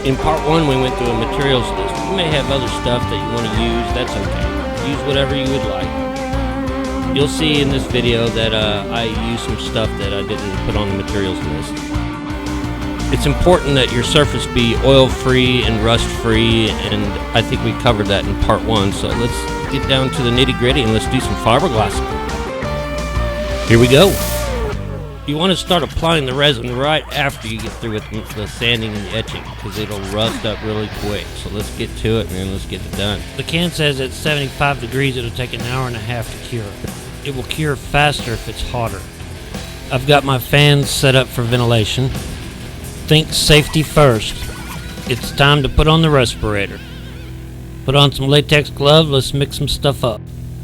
In part 1 we went through a materials list. You may have other stuff that you want to use, that's okay. Use whatever you would like. You'll see in this video that I use some stuff that I didn't put on the materials list. It's important that your surface be oil-free and rust-free, and I think we covered that in part 1, so let's get down to the nitty-gritty and let's do some fiberglass. Here we go. You want to start applying the resin right after you get through with the sanding and the etching, because it'll rust up really quick. So let's get to it and then let's get it done. The can says at 75 degrees it'll take an hour and a half to cure. It will cure faster if it's hotter. I've got my fans set up for ventilation. Think safety first. It's time to put on the respirator. Put on some latex gloves, let's mix some stuff up.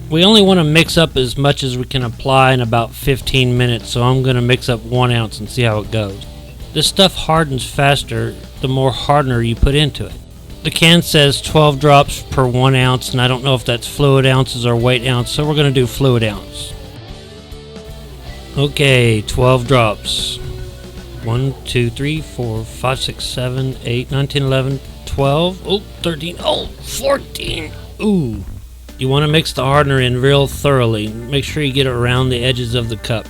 We only want to mix up as much as we can apply in about 15 minutes, so I'm going to mix up 1 ounce and see how it goes. This stuff hardens faster the more hardener you put into it. The can says 12 drops per 1 ounce, and I don't know if that's fluid ounces or weight ounce, so we're going to do fluid ounce. Okay, 12 drops. 1, 2, 3, 4, 5, 6, 7, 8, 9, 10, 11, 12, oh, 13, oh, 14, ooh. You want to mix the hardener in real thoroughly. Make sure you get it around the edges of the cup.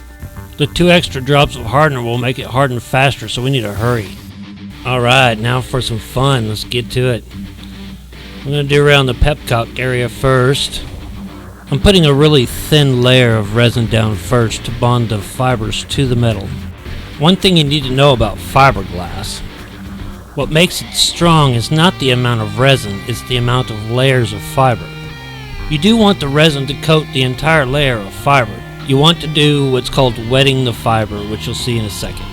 The 2 extra drops of hardener will make it harden faster, so we need to hurry. Alright, now for some fun. Let's get to it. I'm going to do around the pepcock area first. I'm putting a really thin layer of resin down first to bond the fibers to the metal. One thing you need to know about fiberglass: what makes it strong is not the amount of resin, it's the amount of layers of fiber. You do want the resin to coat the entire layer of fiber. You want to do what's called wetting the fiber, which you'll see in a second.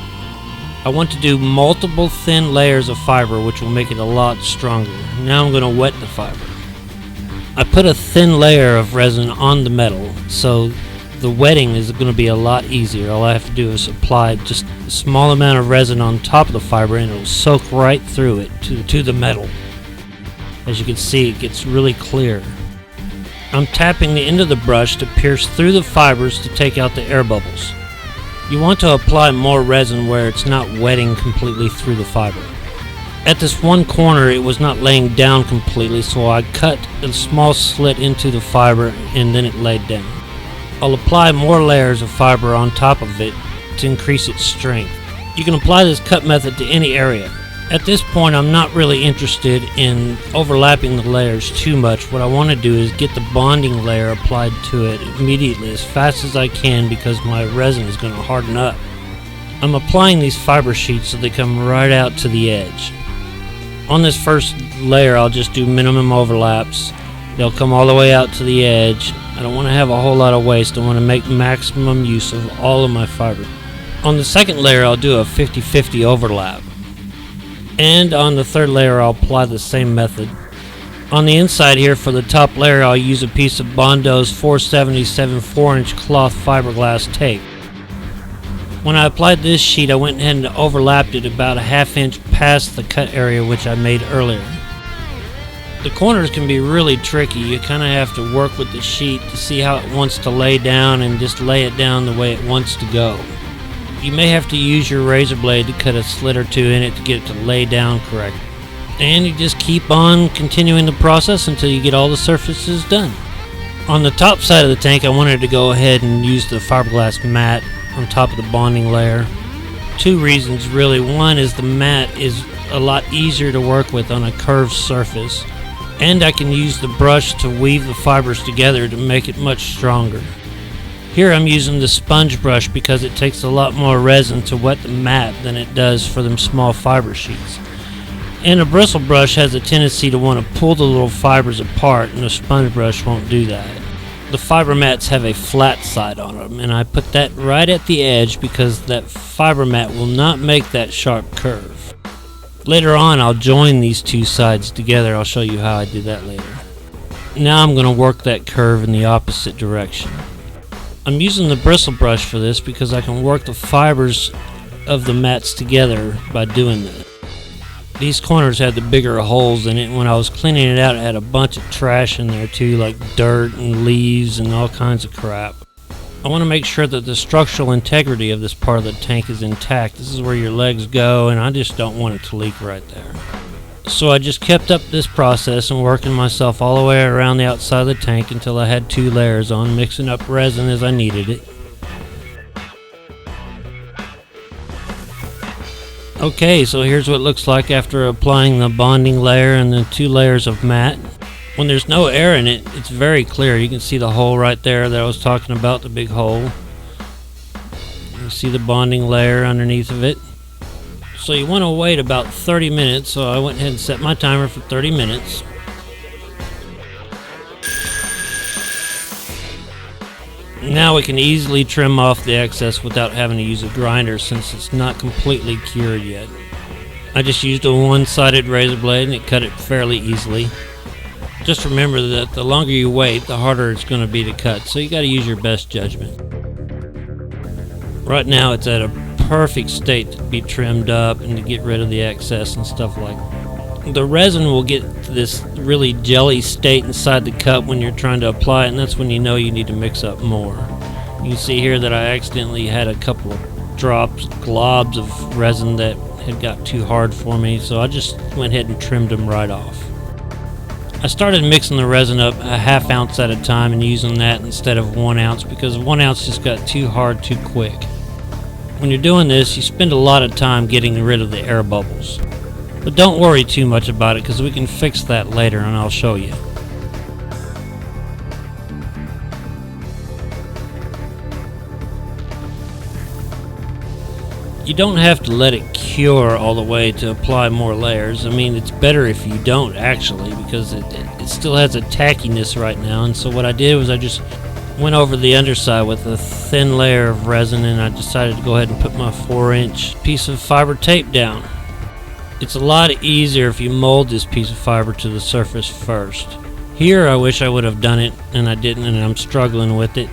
I want to do multiple thin layers of fiber, which will make it a lot stronger. Now I'm going to wet the fiber. I put a thin layer of resin on the metal, so the wetting is going to be a lot easier. All I have to do is apply just a small amount of resin on top of the fiber, and it'll soak right through it to the metal. As you can see, it gets really clear. I'm tapping the end of the brush to pierce through the fibers to take out the air bubbles. You want to apply more resin where it's not wetting completely through the fiber. At this one corner it was not laying down completely, so I cut a small slit into the fiber and then it laid down. I'll apply more layers of fiber on top of it to increase its strength. You can apply this cut method to any area. At this point, I'm not really interested in overlapping the layers too much. What I want to do is get the bonding layer applied to it immediately as fast as I can, because my resin is going to harden up. I'm applying these fiber sheets so they come right out to the edge. On this first layer, I'll just do minimum overlaps. They'll come all the way out to the edge. I don't want to have a whole lot of waste. I want to make maximum use of all of my fiber. On the second layer, I'll do a 50-50 overlap. And on the third layer I'll apply the same method. On the inside here for the top layer I'll use a piece of Bondo's 477 4-inch cloth fiberglass tape. When I applied this sheet I went ahead and overlapped it about a ½ inch past the cut area which I made earlier. The corners can be really tricky. You kind of have to work with the sheet to see how it wants to lay down and just lay it down the way it wants to go. You may have to use your razor blade to cut a slit or two in it to get it to lay down correctly. And you just keep on continuing the process until you get all the surfaces done. On the top side of the tank I wanted to go ahead and use the fiberglass mat on top of the bonding layer. 2 reasons really. One is the mat is a lot easier to work with on a curved surface, and I can use the brush to weave the fibers together to make it much stronger. Here I'm using the sponge brush because it takes a lot more resin to wet the mat than it does for them small fiber sheets. And a bristle brush has a tendency to want to pull the little fibers apart, and a sponge brush won't do that. The fiber mats have a flat side on them, and I put that right at the edge because that fiber mat will not make that sharp curve. Later on I'll join these 2 sides together. I'll show you how I did that later. Now I'm going to work that curve in the opposite direction. I'm using the bristle brush for this because I can work the fibers of the mats together by doing that. These corners had the bigger holes in it, and when I was cleaning it out it had a bunch of trash in there too, like dirt and leaves and all kinds of crap. I want to make sure that the structural integrity of this part of the tank is intact. This is where your legs go, and I just don't want it to leak right there. So I just kept up this process and working myself all the way around the outside of the tank until I had 2 layers on, mixing up resin as I needed it. Okay, so here's what it looks like after applying the bonding layer and the 2 layers of matte. When there's no air in it, it's very clear. You can see the hole right there that I was talking about, the big hole. You see the bonding layer underneath of it. So you want to wait about 30 minutes, so I went ahead and set my timer for 30 minutes. Now we can easily trim off the excess without having to use a grinder since it's not completely cured yet. I just used a one-sided razor blade and it cut it fairly easily. Just remember that the longer you wait, the harder it's going to be to cut, so you got to use your best judgment. Right now it's at a perfect state to be trimmed up and to get rid of the excess and stuff like that. The resin will get to this really jelly state inside the cup when you're trying to apply it, and that's when you know you need to mix up more. You can see here that I accidentally had a couple of globs of resin that had got too hard for me, so I just went ahead and trimmed them right off. I started mixing the resin up a ½ ounce at a time and using that instead of 1 ounce because 1 ounce just got too hard too quick. When you're doing this, you spend a lot of time getting rid of the air bubbles. But don't worry too much about it because we can fix that later and I'll show you. You don't have to let it cure all the way to apply more layers. I mean, it's better if you don't actually because it still has a tackiness right now. And so what I did was I just went over the underside with a thin layer of resin and I decided to go ahead and put my 4-inch piece of fiber tape down. It's a lot easier if you mold this piece of fiber to the surface first. Here I wish I would have done it and I didn't, and I'm struggling with it.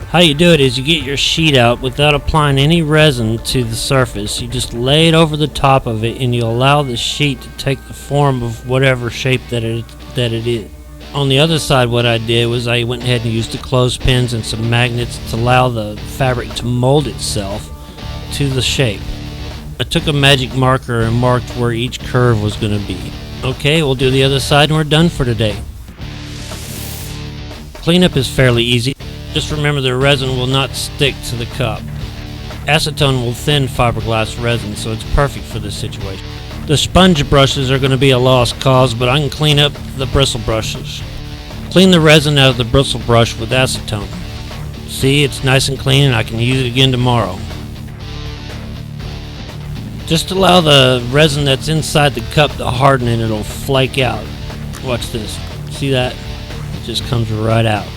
How you do it is you get your sheet out without applying any resin to the surface. You just lay it over the top of it and you allow the sheet to take the form of whatever shape that it is. On the other side, what I did was I went ahead and used the clothespins and some magnets to allow the fabric to mold itself to the shape. I took a magic marker and marked where each curve was going to be. Okay, we'll do the other side and we're done for today. Cleanup is fairly easy. Just remember the resin will not stick to the cup. Acetone will thin fiberglass resin, so it's perfect for this situation. The sponge brushes are going to be a lost cause, but I can clean up the bristle brushes. Clean the resin out of the bristle brush with acetone. See, it's nice and clean and I can use it again tomorrow. Just allow the resin that's inside the cup to harden and it'll flake out. Watch this. See that? It just comes right out.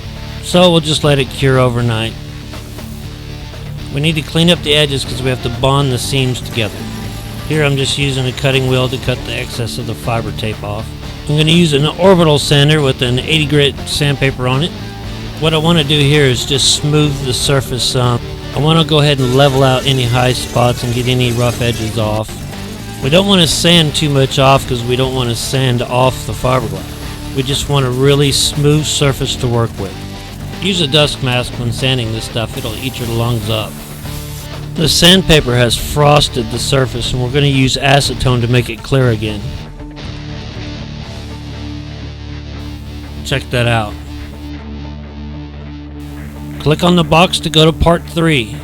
So we'll just let it cure overnight. We need to clean up the edges because we have to bond the seams together. Here I'm just using a cutting wheel to cut the excess of the fiber tape off. I'm going to use an orbital sander with an 80 grit sandpaper on it. What I want to do here is just smooth the surface some. I want to go ahead and level out any high spots and get any rough edges off. We don't want to sand too much off because we don't want to sand off the fiberglass. We just want a really smooth surface to work with. Use a dust mask when sanding this stuff, it'll eat your lungs up. The sandpaper has frosted the surface and we're going to use acetone to make it clear again. Check that out. Click on the box to go to part 3.